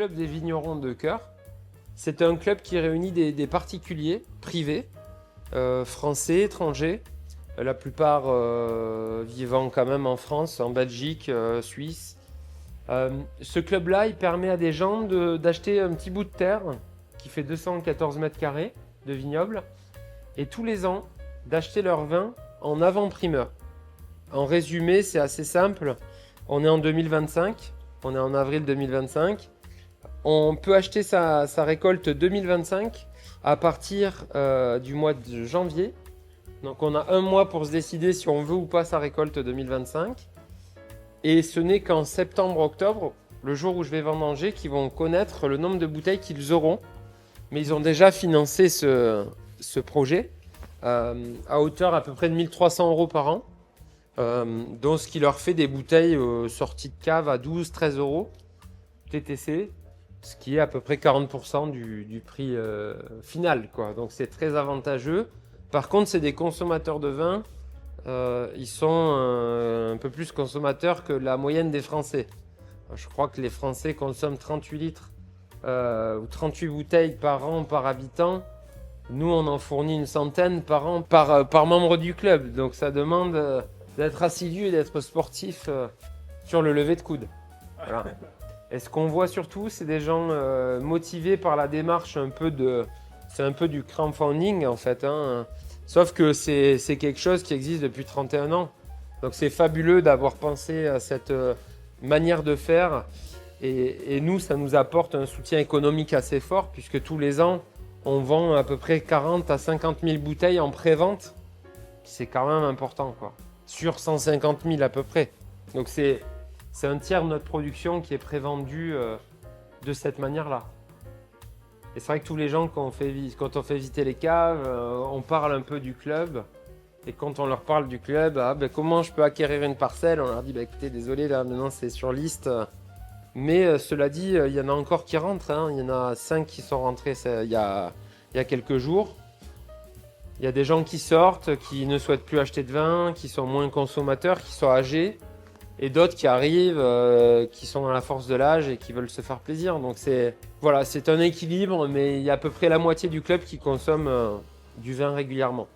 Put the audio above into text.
club des vignerons de Cœur. C'est un club qui réunit des particuliers privés, français, étrangers, la plupart vivant quand même en France, en Belgique, Suisse. Ce club-là, il permet à des gens d'acheter un petit bout de terre qui fait 214 mètres carrés de vignoble et tous les ans d'acheter leur vin en avant-primeur. En résumé, c'est assez simple. On est en 2025, on est en avril 2025. On peut acheter sa récolte 2025 à partir du mois de janvier. Donc on a un mois pour se décider si on veut ou pas sa récolte 2025. Et ce n'est qu'en septembre-octobre, le jour où je vais vendanger, qu'ils vont connaître le nombre de bouteilles qu'ils auront. Mais ils ont déjà financé ce projet à hauteur à peu près de 1300 € par an. Donc ce qui leur fait des bouteilles sorties de cave à 12-13 € TTC, ce qui est à peu près 40% du prix final, quoi. Donc c'est très avantageux. Par contre, c'est des consommateurs de vin. Ils sont un peu plus consommateurs que la moyenne des Français. Je crois que les Français consomment 38 litres ou 38 bouteilles par an par habitant. Nous, on en fournit une centaine par an par membre du club. Donc ça demande d'être assidu et d'être sportif sur le lever de coude. Voilà. Et ce qu'on voit surtout, c'est des gens motivés par la démarche c'est un peu du crowdfunding en fait, hein. Sauf que c'est quelque chose qui existe depuis 31 ans. Donc c'est fabuleux d'avoir pensé à cette manière de faire. Et nous, ça nous apporte un soutien économique assez fort puisque tous les ans, on vend à peu près 40 à 50 000 bouteilles en pré-vente. C'est quand même important, quoi. Sur 150 000 à peu près. Donc c'est un tiers de notre production qui est prévendue de cette manière-là. Et c'est vrai que tous les gens, quand on fait visiter les caves, on parle un peu du club. Et quand on leur parle du club, comment je peux acquérir une parcelle, on leur dit écoutez, désolé, là maintenant c'est sur liste. Mais cela dit, il y en a encore qui rentrent, hein. Il y en a 5 qui sont rentrés il y a quelques jours. Il y a des gens qui sortent, qui ne souhaitent plus acheter de vin, qui sont moins consommateurs, qui sont âgés. Et d'autres qui arrivent, qui sont dans la force de l'âge et qui veulent se faire plaisir. Donc c'est un équilibre, mais il y a à peu près la moitié du club qui consomme du vin régulièrement.